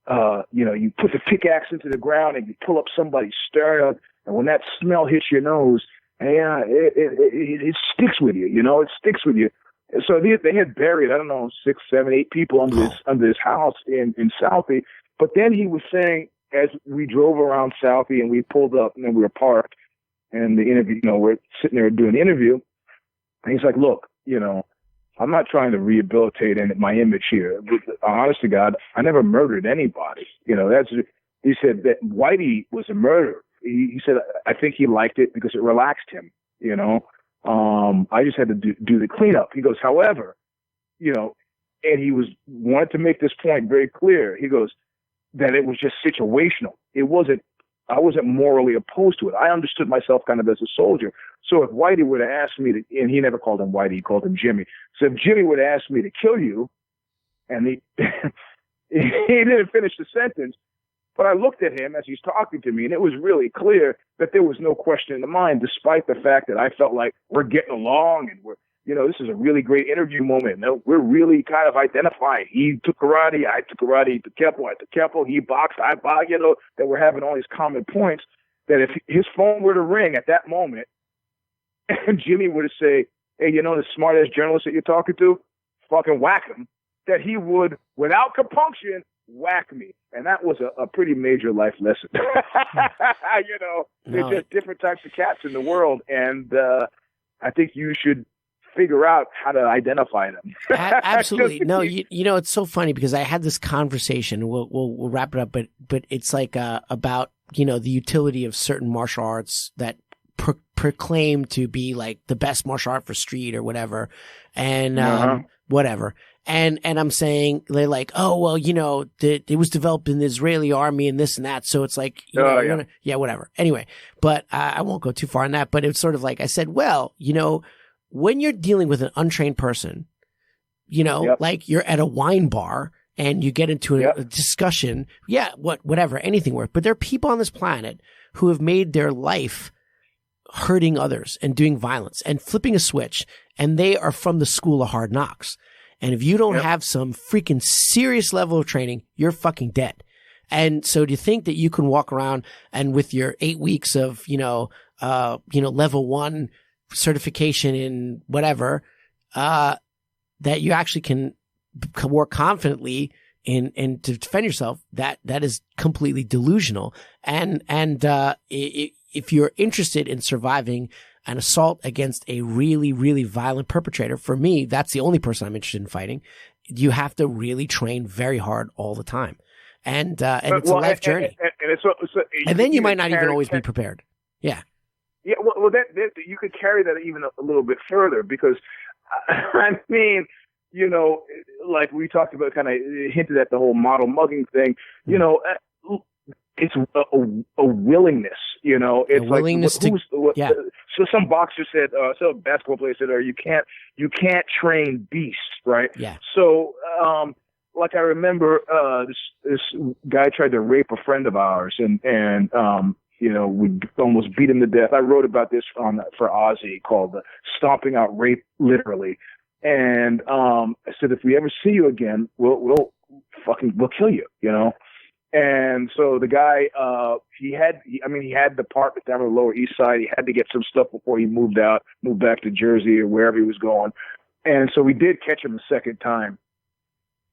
put the pickaxe into the ground and you pull up somebody's sternum, and when that smell hits your nose, it sticks with you, it sticks with you. And so they had buried, I don't know, 6, 7, 8 people under this house in Southie. But then he was saying, as we drove around Southie and we pulled up and then we were parked, and the interview, we're sitting there doing the interview, and he's like, look, I'm not trying to rehabilitate my image here. Honest to God, I never murdered anybody. He said that Whitey was a murderer. He said, I think he liked it because it relaxed him. I just had to do the cleanup. He goes, however, and he wanted to make this point very clear. He goes, that it was just situational. I wasn't morally opposed to it. I understood myself kind of as a soldier. So if Whitey would have asked me to, and he never called him Whitey, he called him Jimmy. So if Jimmy would have asked me to kill you, and he didn't finish the sentence, but I looked at him as he's talking to me, and it was really clear that there was no question in the mind, despite the fact that I felt like we're getting along and this is a really great interview moment. No, we're really kind of identifying. He took karate, I took karate, he took Keppel, I took Keppel, he boxed, I boxed, that we're having all these common points, that if his phone were to ring at that moment, and Jimmy were to say, hey, the smart-ass journalist that you're talking to, fucking whack him, that he would, without compunction, whack me. And that was a pretty major life lesson. There's just different types of cats in the world, and I think you should figure out how to identify them. Absolutely. No, it's so funny because I had this conversation. We'll wrap it up, but it's like about the utility of certain martial arts that proclaim to be like the best martial art for street or whatever, and whatever. And I'm saying they're like, oh well, it was developed in the Israeli army and this and that, so it's like, whatever. Anyway, but I won't go too far on that. But it's sort of like I said, well, when you're dealing with an untrained person, like you're at a wine bar and you get into a discussion, whatever, anything works. But there are people on this planet who have made their life hurting others and doing violence and flipping a switch, and they are from the school of hard knocks. And if you don't have some freaking serious level of training, you're fucking dead. And so do you think that you can walk around and with your 8 weeks of, level 1 certification in whatever, that you actually can work confidently in to defend yourself? That is completely delusional. And if you're interested in surviving an assault against a really, really violent perpetrator, for me, that's the only person I'm interested in fighting. You have to really train very hard all the time. And it's a life journey. And then you might not even always be prepared. Yeah. Yeah, well, that you could carry that even a little bit further, because I mean, you know, like we talked about, kind of hinted at the whole model mugging thing. You know, it's a willingness. You know, it's willingness like So some boxer said, some basketball player said, you can't train beasts, right? Yeah. So, like I remember, this guy tried to rape a friend of ours, and you know, we almost beat him to death. I wrote about this for Ozzy, called "Stomping Out Rape," literally. And I said, if we ever see you again, we'll kill you, you know. And so the guy, he had the apartment down on the Lower East Side. He had to get some stuff before he moved back to Jersey or wherever he was going. And so we did catch him the second time.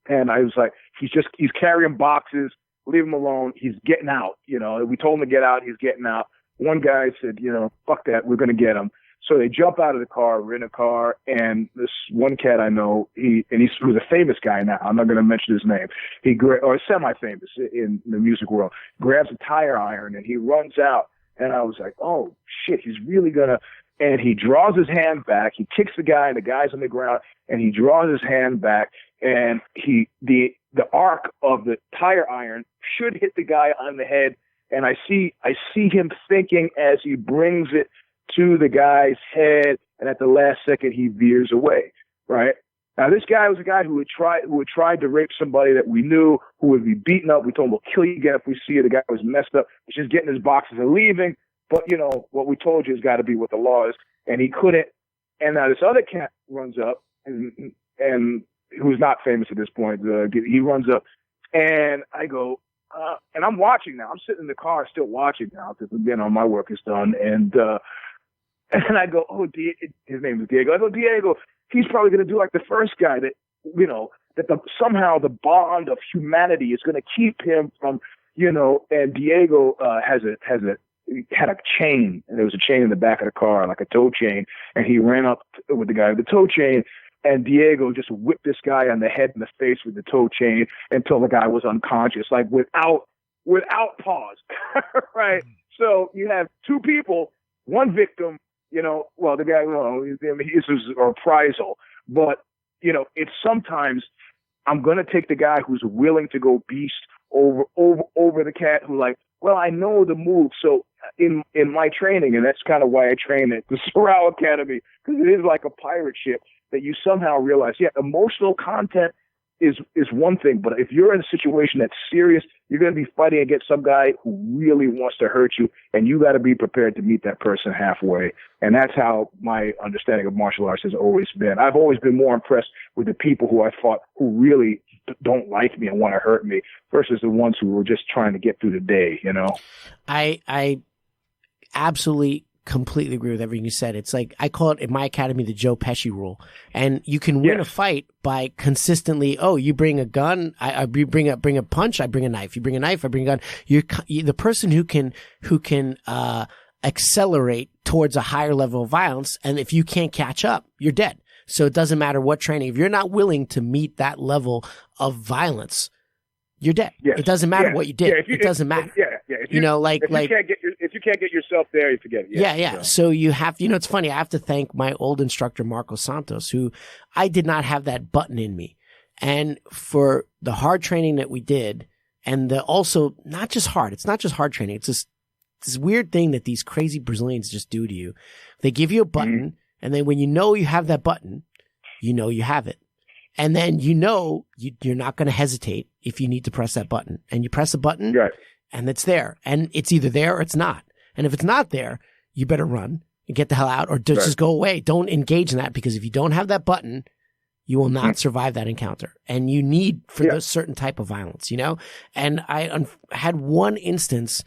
And I was like, he's carrying boxes. Leave him alone. He's getting out. You know, we told him to get out. He's getting out. One guy said, you know, fuck that. We're going to get him. So they jump out of the car. We're in a car. And this one cat I know, he's a famous guy now. I'm not going to mention his name. Or semi-famous in the music world. Grabs a tire iron and he runs out. And I was like, oh shit, he's really going to. And he draws his hand back. He kicks the guy, and the guy's on the ground. And he draws his hand back, and the arc of the tire iron should hit the guy on the head. And I see him thinking as he brings it to the guy's head, and at the last second he veers away. Right now, this guy was a guy who had tried to rape somebody that we knew, who would be beaten up. We told him, we'll kill you again if we see you. The guy was messed up. He's just getting his boxes and leaving. But, you know, what we told you has got to be what the law is. And he couldn't. And now this other cat runs up, and who's not famous at this point. He runs up, and I go, and I'm watching now. I'm sitting in the car still watching now because, you know, my work is done. And I go, his name is Diego. I go, Diego, he's probably going to do like the first guy that, you know, that somehow the bond of humanity is going to keep him from, you know, and Diego had a chain, and there was a chain in the back of the car, like a tow chain, and he ran up with the guy with the tow chain, and Diego just whipped this guy on the head and the face with the tow chain until the guy was unconscious, like without pause. Right? So you have two people, one victim, you know, well, the guy, this was a reprisal, but, you know, it's sometimes I'm going to take the guy who's willing to go beast over the cat who, like, well, I know the move. So in my training, and that's kind of why I train at the Sorrel Academy, because it is like a pirate ship that you somehow realize, emotional content is one thing, but if you're in a situation that's serious, you're going to be fighting against some guy who really wants to hurt you, and you got to be prepared to meet that person halfway. And that's how my understanding of martial arts has always been. I've always been more impressed with the people who I fought who really don't like me and want to hurt me versus the ones who were just trying to get through the day, you know? I absolutely completely agree with everything you said. It's like, I call it in my academy the Joe Pesci rule. And you can win a fight by consistently, you bring a gun, I bring a punch, I bring a knife. You bring a knife, I bring a gun. You're the person who can accelerate towards a higher level of violence. And if you can't catch up, you're dead. So it doesn't matter what training. If you're not willing to meet that level of violence, you're dead. Yes. It doesn't matter what you did. It doesn't matter. If you can't get yourself there, you forget it. So you have, it's funny. I have to thank my old instructor, Marco Santos, who I did not have that button in me. And for the hard training that we did, and also not just hard, it's not just hard training. It's this weird thing that these crazy Brazilians just do to you. They give you a button, and then when you know you have that button, you know you have it. And then you're not going to hesitate if you need to press that button. And you press a button, and it's there. And it's either there or it's not. And if it's not there, you better run and get the hell out, or just go away. Don't engage in that, because if you don't have that button, you will not survive that encounter. And you need for a certain type of violence, And I had one instance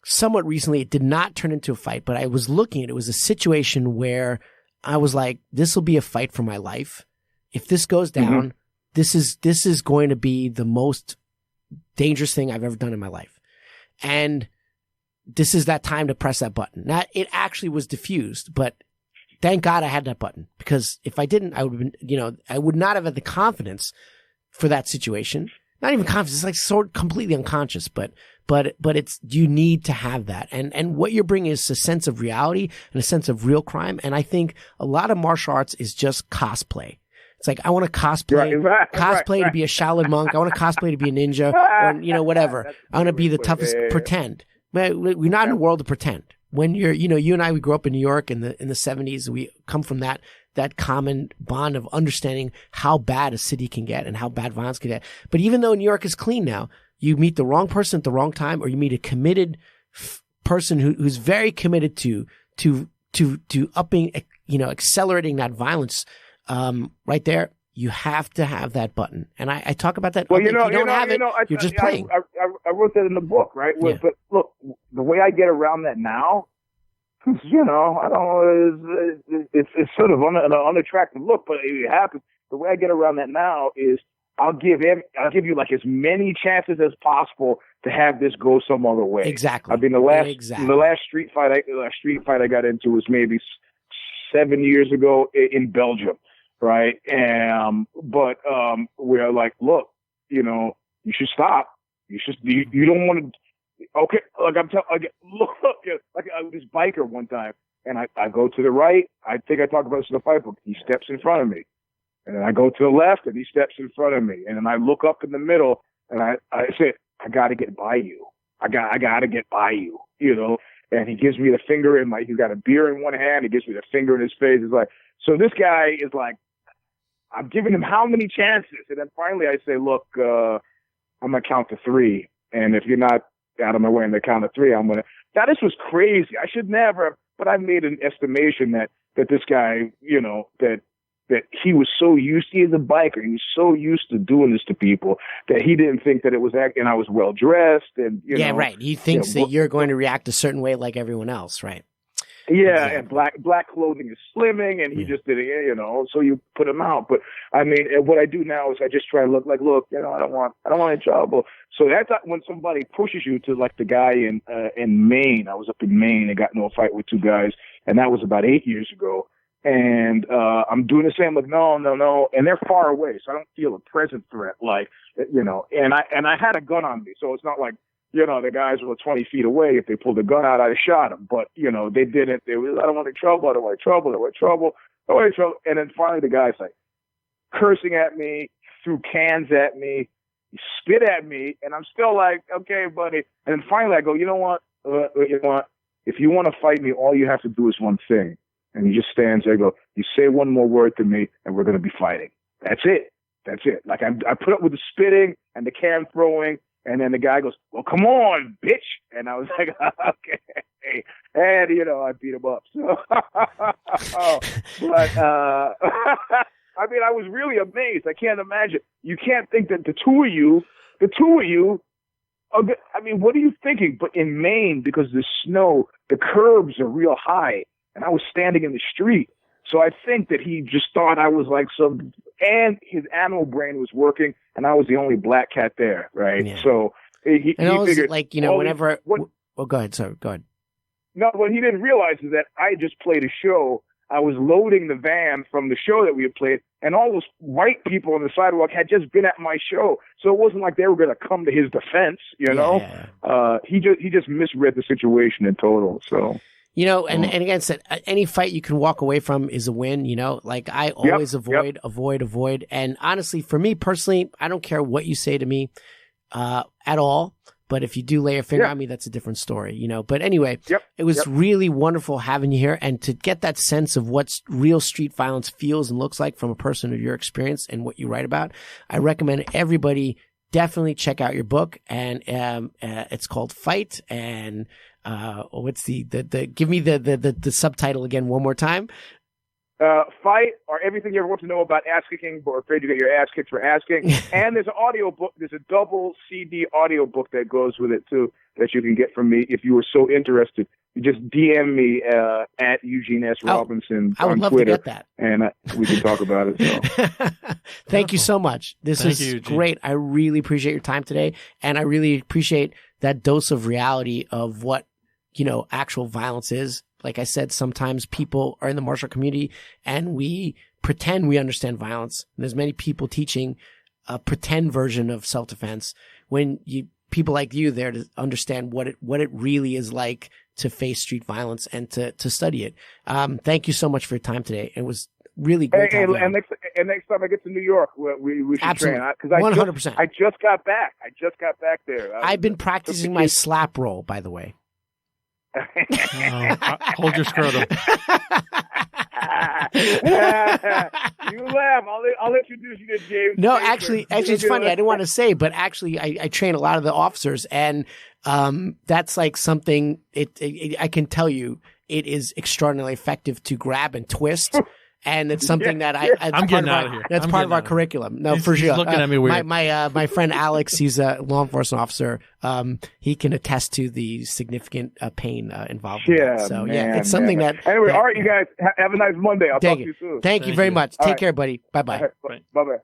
somewhat recently. It did not turn into a fight, but I was looking at it. It was a situation where I was like, this will be a fight for my life. If this goes down, this is going to be the most dangerous thing I've ever done in my life. And this is that time to press that button. Now, it actually was diffused, but thank God I had that button, because if I didn't, I would have been, I would not have had the confidence for that situation. not even conscious. It's like sort of completely unconscious, but it's, you need to have that. And what you're bringing is a sense of reality and a sense of real crime. And I think a lot of martial arts is just cosplay. It's like, I want to cosplay to be a Shaolin monk. I want to cosplay to be a ninja or, whatever. I want to be the toughest, pretend. We're not in a world of pretend. When you're, you and I, we grew up in New York in the 70s. We come from that common bond of understanding how bad a city can get and how bad violence can get. But even though New York is clean now, you meet the wrong person at the wrong time, or you meet a committed person who's very committed to upping, accelerating that violence. Right there, you have to have that button. And I talk about that. Well, if you don't have it, you're just playing. I wrote that in the book, right? Yeah. But look, the way I get around that now, I don't know, it's sort of an unattractive look, but it happens. The way I get around that now is I'll give you like as many chances as possible to have this go some other way. Exactly. I mean, the last street fight I got into was maybe 7 years ago in Belgium, right? But we're like, look, you should stop. You don't want to. Okay, like look, like I was this biker one time, and I go to the right. I think I talked about this in the fight book. He steps in front of me. And then I go to the left, and he steps in front of me. And then I look up in the middle, and I say, I got to get by you. I got to get by you, And he gives me the finger he's got a beer in one hand. He gives me the finger in his face. It's like, so this guy is like, I'm giving him how many chances? And then finally I say, look, I'm going to count to 3. And if you're not out of my way in the count of 3, now this was crazy. I should never, but I made an estimation that this guy, that he was so used, he is a biker, he was so used to doing this to people that he didn't think that it was and I was well dressed and right. He thinks that you're going to react a certain way like everyone else, right? Yeah, exactly. And black clothing is slimming, and he just did it, so you put him out. But I mean, what I do now is I just try to look, I don't want any trouble. So that's when somebody pushes you to, like the guy in Maine. I was up in Maine and got into a fight with 2 guys, and that was about 8 years ago. And I'm doing the same, like, no. And they're far away, so I don't feel a present threat, and I had a gun on me, so it's not like, the guys were 20 feet away. If they pulled a gun out, I'd have shot them. But, they didn't. I don't want any trouble. I don't want trouble. And then finally the guy's like cursing at me, threw cans at me, he spit at me, and I'm still like, okay, buddy. And then finally I go, you know what? If you want to fight me, all you have to do is one thing. And he just stands there and goes, you say one more word to me, and we're going to be fighting. That's it. Like, I put up with the spitting and the can throwing, and then the guy goes, well, come on, bitch. And I was like, okay. And, I beat him up. So, but, I mean, I was really amazed. I can't imagine. You can't think that the two of you, I mean, what are you thinking? But in Maine, because of the snow, the curbs are real high. And I was standing in the street. So I think that he just thought I was like and his animal brain was working, and I was the only black cat there, right? Yeah. So he figured, like, whenever. Go ahead. Sorry, go ahead. No, what he didn't realize is that I just played a show. I was loading the van from the show that we had played, and all those white people on the sidewalk had just been at my show. So it wasn't like they were going to come to his defense, Yeah. He just misread the situation in total, so. And again, said any fight you can walk away from is a win. Like I always avoid. And honestly, for me personally, I don't care what you say to me at all. But if you do lay a finger on me, that's a different story. But anyway, it was really wonderful having you here, and to get that sense of what real street violence feels and looks like from a person of your experience and what you write about. I recommend everybody definitely check out your book, and it's called Fight. And what's give me the subtitle again one more time. Fight, or everything you ever want to know about ass kicking, but afraid to get your ass kicked for asking. And there's an audio book. There's a double CD audio book that goes with it too, that you can get from me if you were so interested. You just DM me at Eugene S. Robinson I would on love Twitter, to get that, and we can talk about it. So. Thank you so much. This is great. I really appreciate your time today, and I really appreciate that dose of reality of what actual violence is. Like I said, sometimes people are in the martial community and we pretend we understand violence. And there's many people teaching a pretend version of self-defense when people like you there to understand what it really is like to face street violence and to study it. Thank you so much for your time today. It was really great to have you on. And next time I get to New York, we should Absolutely. train. Because 100%. I just got back. there. I've been practicing my slap roll, by the way. Hold your scrotum. You laugh. I'll introduce you to James. No, actually, it's funny. I didn't want to say, but actually, I train a lot of the officers, and that's like something. I can tell you, it is extraordinarily effective to grab and twist. And it's something that I'm getting out of here. That's part of our curriculum. No, for sure. He's looking at me weird. My friend Alex, he's a law enforcement officer. He can attest to the significant pain involved. Yeah, so man, it's something that. Anyway, all right, you guys have a nice Monday. I'll talk to you soon. Thank you very much. Take care, buddy. Bye bye. Bye bye.